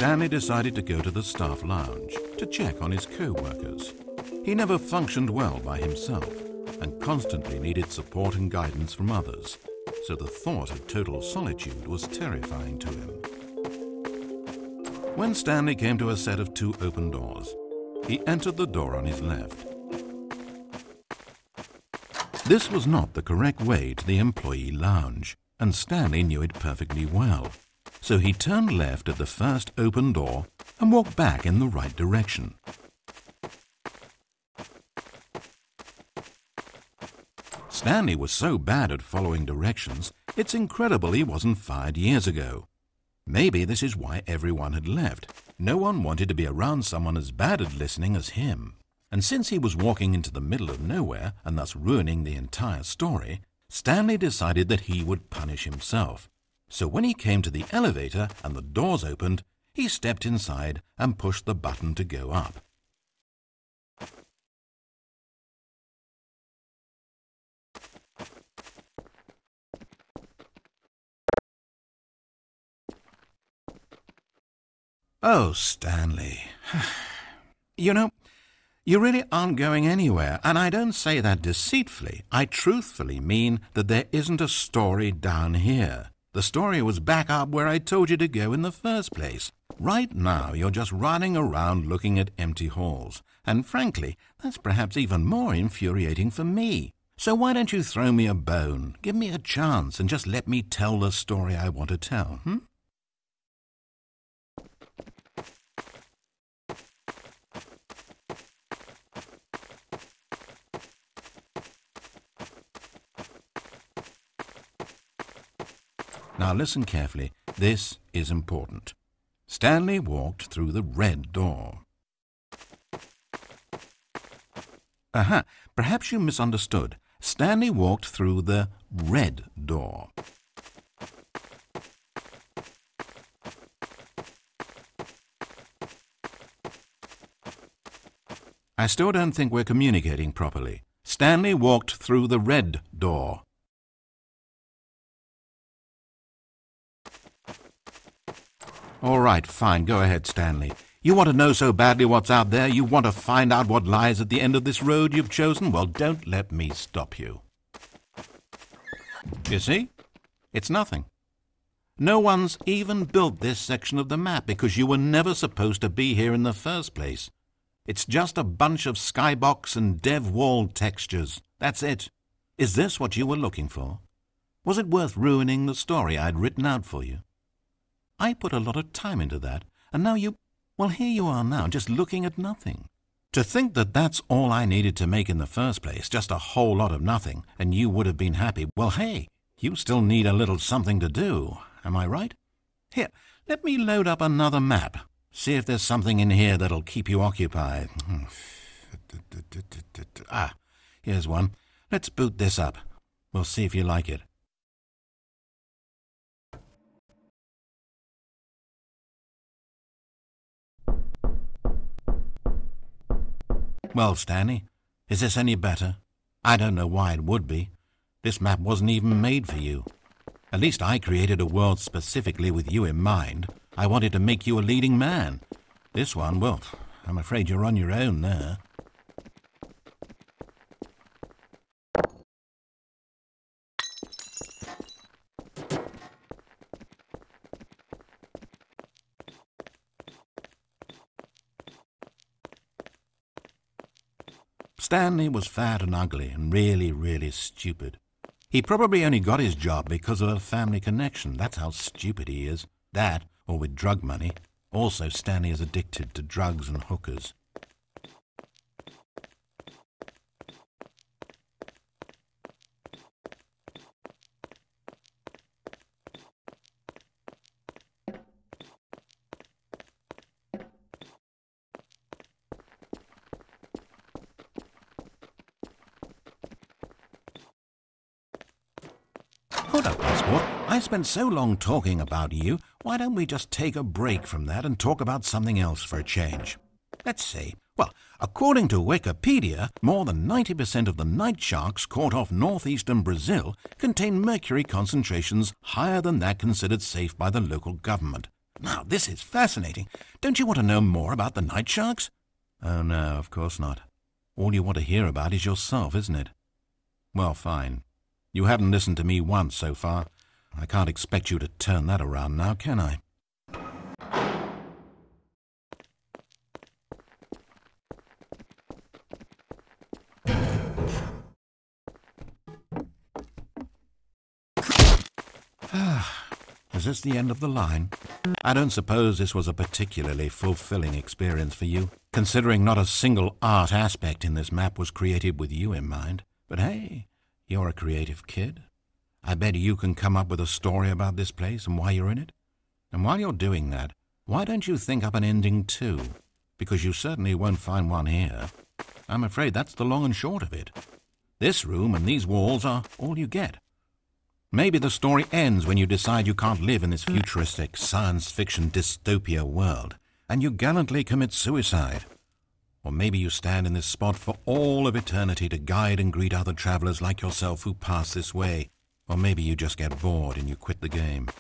Stanley decided to go to the staff lounge to check on his co-workers. He never functioned well by himself and constantly needed support and guidance from others, so the thought of total solitude was terrifying to him. When Stanley came to a set of 2 open doors, he entered the door on his left. This was not the correct way to the employee lounge, and Stanley knew it perfectly well. So he turned left at the first open door and walked back in the right direction. Stanley was so bad at following directions, it's incredible he wasn't fired years ago. Maybe this is why everyone had left. No one wanted to be around someone as bad at listening as him. And since he was walking into the middle of nowhere and thus ruining the entire story, Stanley decided that he would punish himself. So when he came to the elevator and the doors opened, he stepped inside and pushed the button to go up. Oh, Stanley. You know, you really aren't going anywhere, and I don't say that deceitfully. I truthfully mean that there isn't a story down here. The story was back up where I told you to go in the first place. Right now, you're just running around looking at empty halls. And frankly, that's perhaps even more infuriating for me. So why don't you throw me a bone, give me a chance, and just let me tell the story I want to tell, Now listen carefully. This is important. Stanley walked through the red door. Aha, perhaps you misunderstood. Stanley walked through the red door. I still don't think we're communicating properly. Stanley walked through the red door. All right, fine, go ahead, Stanley. You want to know so badly what's out there? You want to find out what lies at the end of this road you've chosen? Well, don't let me stop you. You see? It's nothing. No one's even built this section of the map because you were never supposed to be here in the first place. It's just a bunch of skybox and dev wall textures. That's it. Is this what you were looking for? Was it worth ruining the story I'd written out for you? I put a lot of time into that, and now well, here you are now, just looking at nothing. To think that that's all I needed to make in the first place, just a whole lot of nothing, and you would have been happy. Well, hey, you still need a little something to do, am I right? Here, let me load up another map. See if there's something in here that'll keep you occupied. Ah, here's one. Let's boot this up. We'll see if you like it. Well, Stanley, is this any better? I don't know why it would be. This map wasn't even made for you. At least I created a world specifically with you in mind. I wanted to make you a leading man. This one, well, I'm afraid you're on your own there. Stanley was fat and ugly and really, really stupid. He probably only got his job because of a family connection. That's how stupid he is. That, or with drug money. Also, Stanley is addicted to drugs and hookers. Hold up, Passport. I spent so long talking about you. Why don't we just take a break from that and talk about something else for a change? Let's see. Well, according to Wikipedia, more than 90% of the night sharks caught off northeastern Brazil contain mercury concentrations higher than that considered safe by the local government. Now, this is fascinating. Don't you want to know more about the night sharks? Oh, no, of course not. All you want to hear about is yourself, isn't it? Well, fine. You haven't listened to me once so far. I can't expect you to turn that around now, can I? Is this the end of the line? I don't suppose this was a particularly fulfilling experience for you, considering not a single art aspect in this map was created with you in mind. But hey, you're a creative kid. I bet you can come up with a story about this place and why you're in it. And while you're doing that, why don't you think up an ending too? Because you certainly won't find one here. I'm afraid that's the long and short of it. This room and these walls are all you get. Maybe the story ends when you decide you can't live in this futuristic science fiction dystopia world, and you gallantly commit suicide. Or maybe you stand in this spot for all of eternity to guide and greet other travelers like yourself who pass this way. Or maybe you just get bored and you quit the game.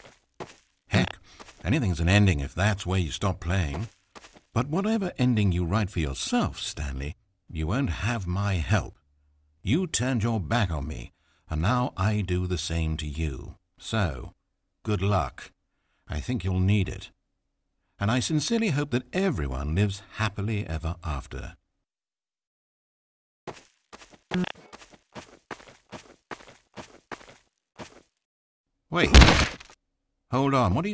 Heck, anything's an ending if that's where you stop playing. But whatever ending you write for yourself, Stanley, you won't have my help. You turned your back on me, and now I do the same to you. So, good luck. I think you'll need it. And I sincerely hope that everyone lives happily ever after. Wait. Hold on. What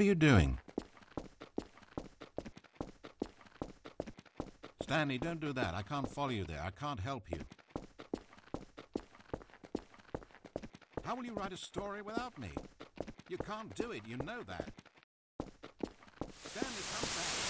are you doing? Stanley, don't do that. I can't follow you there. I can't help you. How will you write a story without me? You can't do it, you know that. Stanley, come back.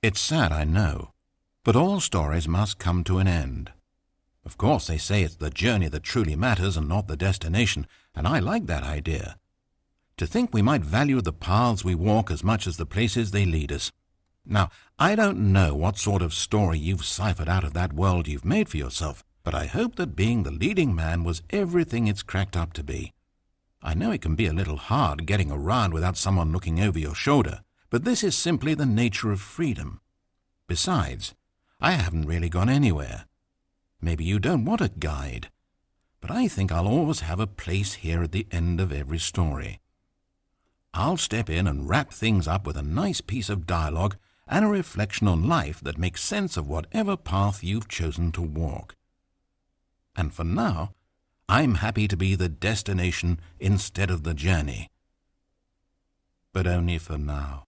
It's sad, I know, but all stories must come to an end. Of course, they say it's the journey that truly matters and not the destination, and I like that idea. To think we might value the paths we walk as much as the places they lead us. Now, I don't know what sort of story you've ciphered out of that world you've made for yourself, but I hope that being the leading man was everything it's cracked up to be. I know it can be a little hard getting around without someone looking over your shoulder, but this is simply the nature of freedom. Besides, I haven't really gone anywhere. Maybe you don't want a guide, but I think I'll always have a place here at the end of every story. I'll step in and wrap things up with a nice piece of dialogue and a reflection on life that makes sense of whatever path you've chosen to walk. And for now, I'm happy to be the destination instead of the journey. But only for now.